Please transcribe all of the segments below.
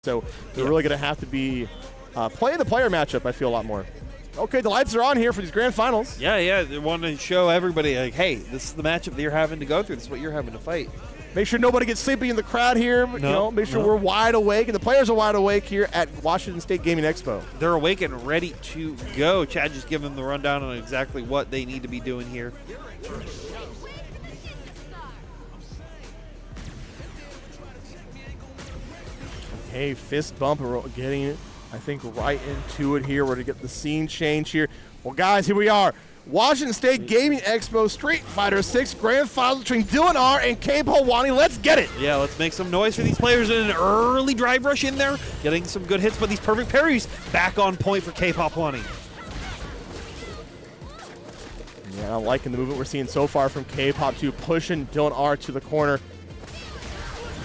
So they're really going to have to be player-to-player matchup, I feel, a lot more. Okay, the lights are on here for these grand finals. Yeah, they want to show everybody, like, hey, this is the matchup that you're having to go through. This is what you're having to fight. Make sure nobody gets sleepy in the crowd here. Make sure we're wide awake, and the players are wide awake here at Washington State Gaming Expo. They're awake and ready to go. Chad just giving them the rundown on exactly what they need to be doing here. Okay, fist bump, we're getting it, I think, right into it here. We're going to get the scene change here. Well, guys, here we are. Washington State Gaming Expo Street Fighter 6 Grand Finals between Dillon and Kpop Hwani. Let's get it. Yeah, let's make some noise for these players. In an early drive rush in there, getting some good hits, but these perfect parries back on point for Kpop Hwani. Yeah, I'm liking the movement we're seeing so far from Kpop too, pushing Dillon to the corner.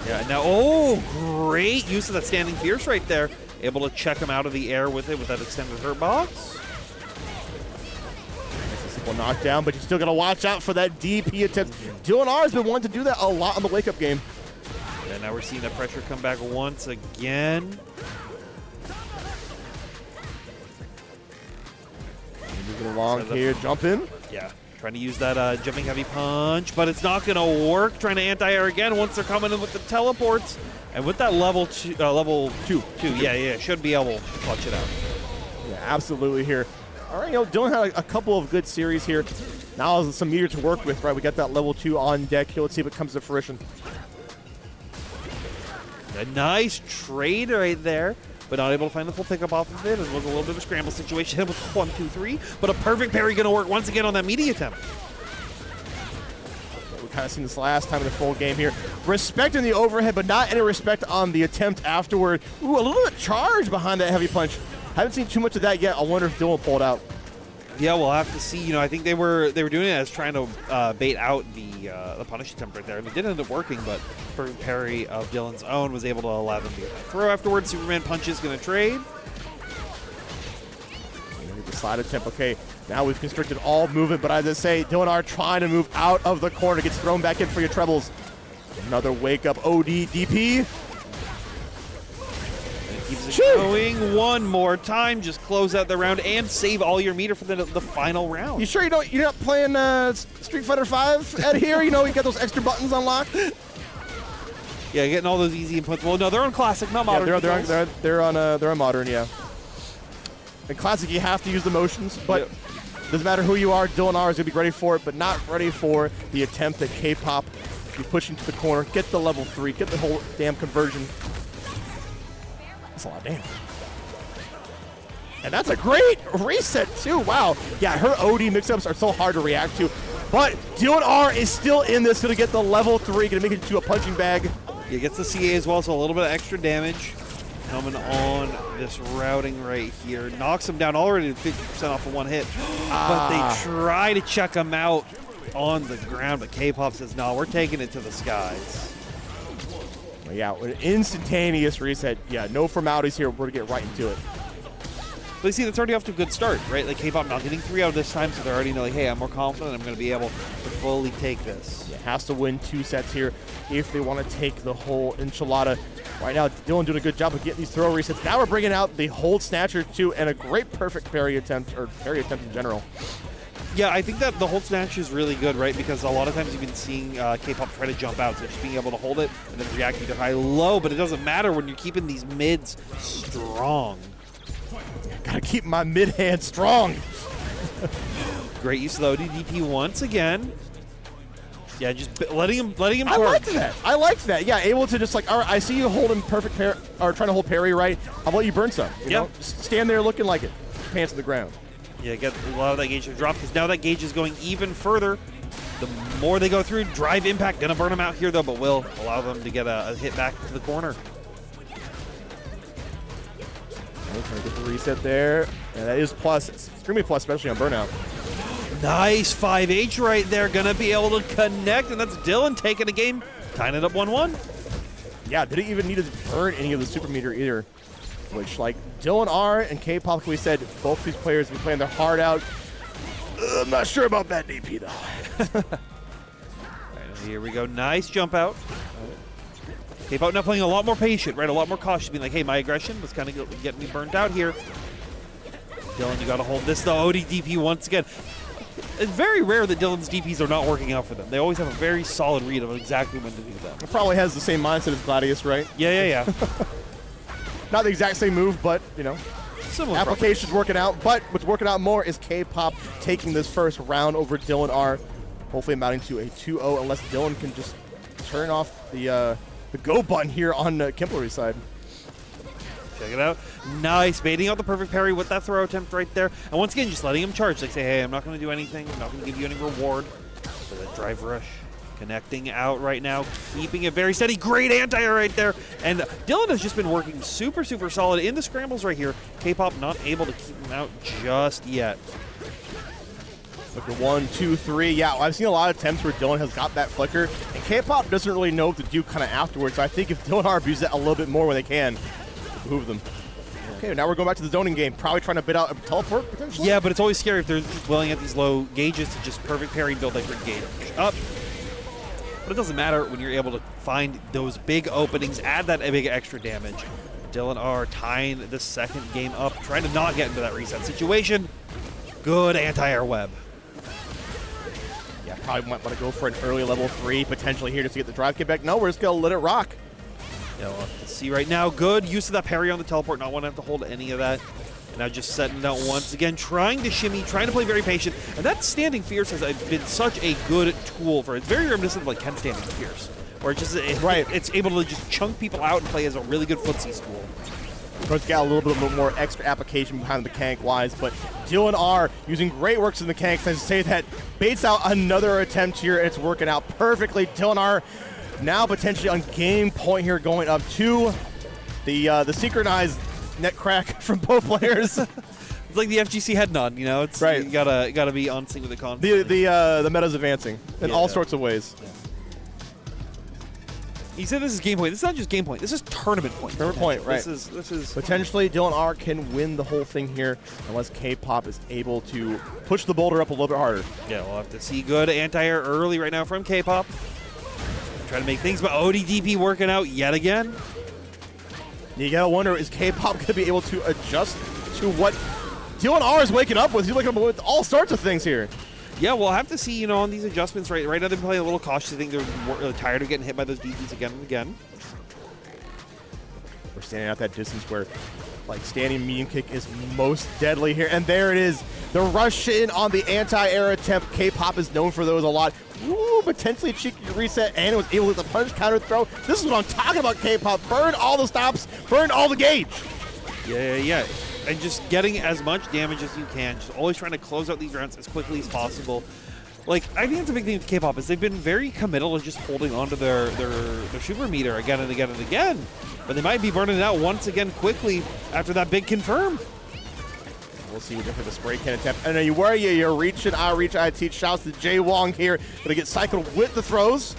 Yeah, now, great use of that standing fierce right there. Able to check him out of the air with it with that extended hurt box. Well, knocked down, but you still got to watch out for that DP attempt. Dillon has been wanting to do that a lot in the wake-up game. And now we're seeing that pressure come back once again. Moving along here, jump in. Yeah, trying to use that jumping heavy punch, but it's not going to work. Trying to anti-air again once they're coming in with the teleports. And with that level two, should be able to clutch it out. Yeah, absolutely here. All right, Dillon had a couple of good series here. Now there's some meter to work with, right? We got that level 2 on deck here. Let's see if it comes to fruition. A nice trade right there, but not able to find the full pickup off of it. It was a little bit of a scramble situation with 1, 2, 3, but a perfect parry going to work once again on that meaty attempt. We've kind of seen this last time in the full game here. Respecting the overhead, but not any respect on the attempt afterward. Ooh, a little bit of charge behind that heavy punch. Haven't seen too much of that yet. I wonder if Dillon pulled out. Yeah, we'll have to see. I think they were doing it as trying to bait out the punish attempt right there, and it did end up working. But perfect parry of Dillon's own was able to allow them to get that throw afterwards. Superman punch is going to trade. The slide attempt. Okay, now we've constricted all movement, but as I say, Dillon trying to move out of the corner, gets thrown back in for your trebles. Another wake up OD DP. Keeps it going one more time. Just close out the round and save all your meter for the final round. You sure you're not playing Street Fighter 5 Ed here? You got those extra buttons unlocked? Yeah, getting all those easy inputs. Well, no, they're on classic, not modern. Yeah, they're on modern. Yeah. In classic, you have to use the motions, but doesn't matter who you are. Dillon is gonna be ready for it, but not ready for the attempt at Kpop. You push into the corner, get the level 3, get the whole damn conversion. That's a lot of damage. And that's a great reset, too. Wow. Yeah, her OD mix-ups are so hard to react to. But Dillon is still in this, going to get the level 3, going to make it into a punching bag. He gets the CA as well, so a little bit of extra damage coming on this routing right here. Knocks him down already to 50% off of one hit. But they try to check him out on the ground, but Kpop says, no, we're taking it to the skies. Yeah, an instantaneous reset. Yeah, no formalities here. We're going to get right into it. But you see, that's already off to a good start, right? Like, Kpop not getting 3 out this time, so they're already like, hey, I'm more confident I'm going to be able to fully take this. Yeah, has to win 2 sets here if they want to take the whole enchilada. Right now, Dillon doing a good job of getting these throw resets. Now we're bringing out the hold snatcher, too, and a great perfect parry attempt, or parry attempt in general. Yeah, I think that the hold snatch is really good, right? Because a lot of times you've been seeing Kpop try to jump out, so just being able to hold it and then react either high-low, but it doesn't matter when you're keeping these mids strong. Gotta keep my mid-hand strong. Great use of the ODDP once again. Yeah, just letting him I liked that. I liked that. Yeah, able to just all right, I see you holding perfect parry, or trying to hold parry right. How about you burn some? You know? Just stand there looking like it. Pants to the ground. Yeah, get a lot of that gauge to drop, because now that gauge is going even further. The more they go through, drive impact, gonna burn them out here though, but will allow them to get a hit back to the corner. Okay, trying to get the reset there. And that is plus, extremely plus, especially on burnout. Nice 5H right there, gonna be able to connect, and that's Dillon taking the game, tying it up 1-1. Yeah, didn't even need to burn any of the super meter either. Which, like, Dillon and Kpop, like we said, both these players have been playing their heart out. I'm not sure about that DP, though. Right, here we go. Nice jump out. Kpop now playing a lot more patient, right? A lot more cautious, being like, hey, my aggression was kind of getting me burnt out here. Dillon, you got to hold this, though. ODDP once again. It's very rare that Dillon's DPs are not working out for them. They always have a very solid read of exactly when to do that. It probably has the same mindset as Gladius, right? Yeah. Not the exact same move, but, you know. Similar Application's working out, but what's working out more is Kpop taking this first round over Dillon R. Hopefully amounting to a 2-0 unless Dillon can just turn off the go button here on Kempler's side. Check it out. Nice. Baiting out the perfect parry with that throw attempt right there. And once again, just letting him charge. Like, say, hey, I'm not going to do anything. I'm not going to give you any reward for that drive rush. Connecting out right now. Keeping it very steady. Great anti-air right there. And Dillon has just been working super, super solid in the scrambles right here. Kpop not able to keep him out just yet. Flicker 1, 2, 3. Yeah, I've seen a lot of attempts where Dillon has got that flicker, and Kpop doesn't really know what to do kind of afterwards. So I think if Dillon R abuses that a little bit more when they can, behoove them. Okay, now we're going back to the zoning game. Probably trying to bid out a teleport, potentially? Yeah, but it's always scary if they're just willing at these low gauges to just perfect parry and build like their gauge up. But it doesn't matter when you're able to find those big openings, add that big extra damage. Dillon R tying the second game up, trying to not get into that reset situation. Good anti-air web. Yeah, probably might want to go for an early level 3, potentially here just to get the drive kick back. No, we're just going to let it rock. Yeah, we'll have to see right now. Good use of that parry on the teleport, not wanting to have to hold any of that. And now just setting it out once again, trying to shimmy, trying to play very patient. And that standing fierce has been such a good tool for it. It's very reminiscent of like Ken standing fierce, where it's able to just chunk people out and play as a really good footsie tool. Of course, got a little bit more extra application behind the mechanic-wise, but Dillon R using great works in the mechanics. I say that baits out another attempt here, and it's working out perfectly. Dillon R now potentially on game point here, going up to the synchronized net crack from both players. It's like the FGC head nod, you know. It's right. You gotta be on sync with the con. The meta's advancing in all sorts of ways. Yeah. You said this is game point. This is not just game point. This is tournament point. Tournament point, right. This is potentially Dillon R can win the whole thing here unless Kpop is able to push the boulder up a little bit harder. Yeah, we'll have to see good anti-air early right now from Kpop. Trying to make things, but ODDP working out yet again. You gotta wonder, is Kpop going to be able to adjust to what Dillon R is waking up with? He's waking up with all sorts of things here. Yeah, we'll have to see, you know, on these adjustments. Right now they're playing a little cautious. I think they're tired of getting hit by those DPs again and again. We're standing at that distance where, like, standing medium kick is most deadly here. And there it is. The rush in on the anti-air attempt. Kpop is known for those a lot. Ooh, potentially cheeky reset, and it was able to get the punch counter throw. This is what I'm talking about, Kpop. Burn all the stops, burn all the gauge. Yeah. And just getting as much damage as you can. Just always trying to close out these rounds as quickly as possible. Like, I think that's a big thing with Kpop is they've been very committal to just holding on to their super meter again and again and again. But they might be burning it out once again quickly after that big confirm. We'll see what for the spray can attempt. And you're reaching, I reach, I teach. Shouts to Jay Wong here. Gonna get cycled with the throws.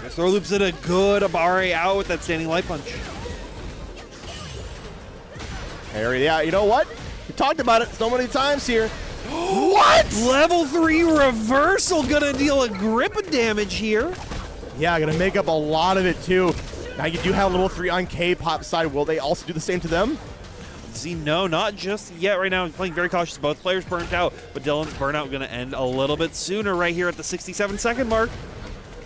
Throw loops in a good Abare out with that standing light punch. Harry, yeah, you know what? We talked about it so many times here. What? Level 3 reversal gonna deal a grip of damage here. Yeah, gonna make up a lot of it too. Now you do have level 3 on Kpop's side. Will they also do the same to them? See, no, not just yet right now. Playing very cautious. Both players burnt out, but Dillon's burnout gonna end a little bit sooner right here at the 67-second mark.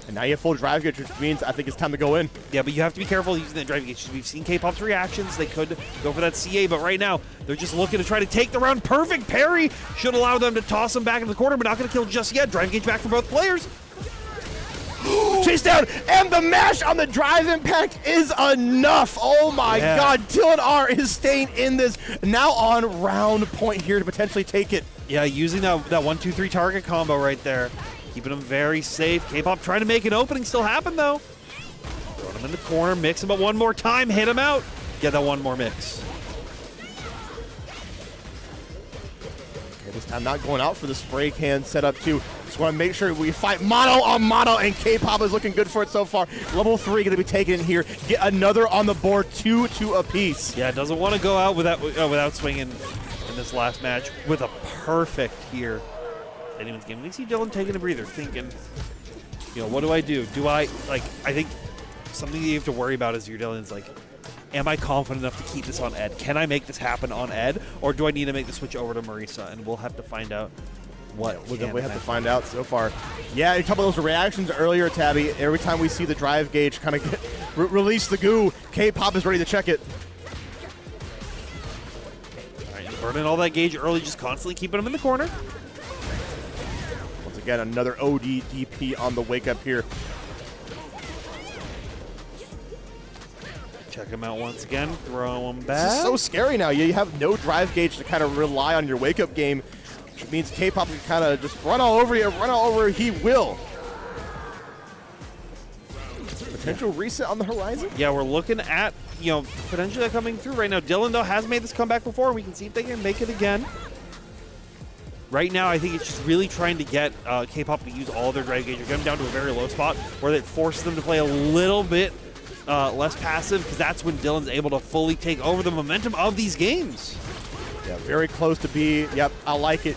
And now you have full drive gauge, which means I think it's time to go in. Yeah, but you have to be careful using that drive gauge. We've seen Kpop's reactions. They could go for that CA, but right now, they're just looking to try to take the round. Perfect parry should allow them to toss them back into the corner, but not going to kill just yet. Drive gauge back for both players. Chase down, and the mash on the drive impact is enough. Oh my God, Dillon R is staying in this. Now on round point here to potentially take it. Yeah, using that 1-2-3 target combo right there. Keeping him very safe. Kpop trying to make an opening still happen, though. Throw him in the corner, mix him up one more time, hit him out. Get that one more mix. Okay, this time not going out for the spray can setup, too. Just want to make sure we fight mono on mono, and Kpop is looking good for it so far. Level 3 going to be taken in here. Get another on the board, 2 apiece. Yeah, doesn't want to go out without swinging in this last match with a perfect here. Anyone's game. We see Dillon taking a breather, thinking, you know, what do I do? Do I, like, I think something you have to worry about as you're dealing is like, am I confident enough to keep this on Ed? Can I make this happen on Ed? Or do I need to make the switch over to Marisa? And we'll have to find out what we'll definitely have to find out so far. Yeah, a couple of those reactions earlier, Tabby. Every time we see the drive gauge kind of release the goo, Kpop is ready to check it. All right, burning all that gauge early, just constantly keeping him in the corner. Once again, another OD DP on the wake up here. Check him out once again, throw him back. This is so scary now. You have no drive gauge to kind of rely on your wake up game, which means Kpop can kind of just run all over you, run all over, he will. Potential reset on the horizon? Yeah, we're looking at, potentially coming through right now. Dillon, though, has made this comeback before, and we can see if they can make it again. Right now, I think it's just really trying to get Kpop to use all their drive gauge, get them down to a very low spot where it forces them to play a little bit less passive, because that's when Dillon's able to fully take over the momentum of these games. Yeah, very close to B. Yep, I like it.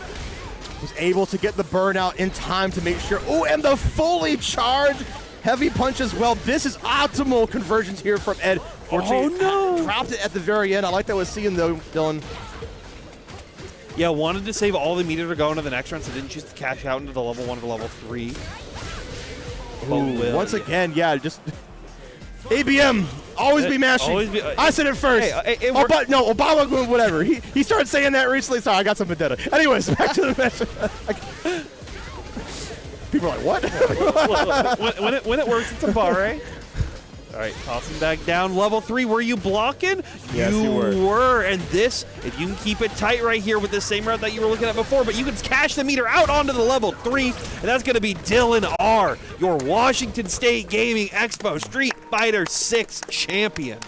Was able to get the burnout in time to make sure. Oh, and the fully charged heavy punch as well. This is optimal conversions here from Ed. Fortunately, oh, no. Dropped it at the very end. I like that with seeing, though, Dillon. Yeah, wanted to save all the meter to go into the next round, so didn't choose to cash out into the level 1 to level 3. Ooh, once again, yeah, just ABM, always be mashing. Always be, I said it first. Hey, no, Obama, whatever. He started saying that recently. Sorry, I got some vendetta. Anyways, back to the match. People are like, what? when it works, it's a bar, right? All right, tossing back down. Level 3, were you blocking? Yes, you you were. And this, if you can keep it tight right here with the same route that you were looking at before, but you can cash the meter out onto the level 3, and that's going to be Dillon R, your Washington State Gaming Expo Street Fighter 6 champion.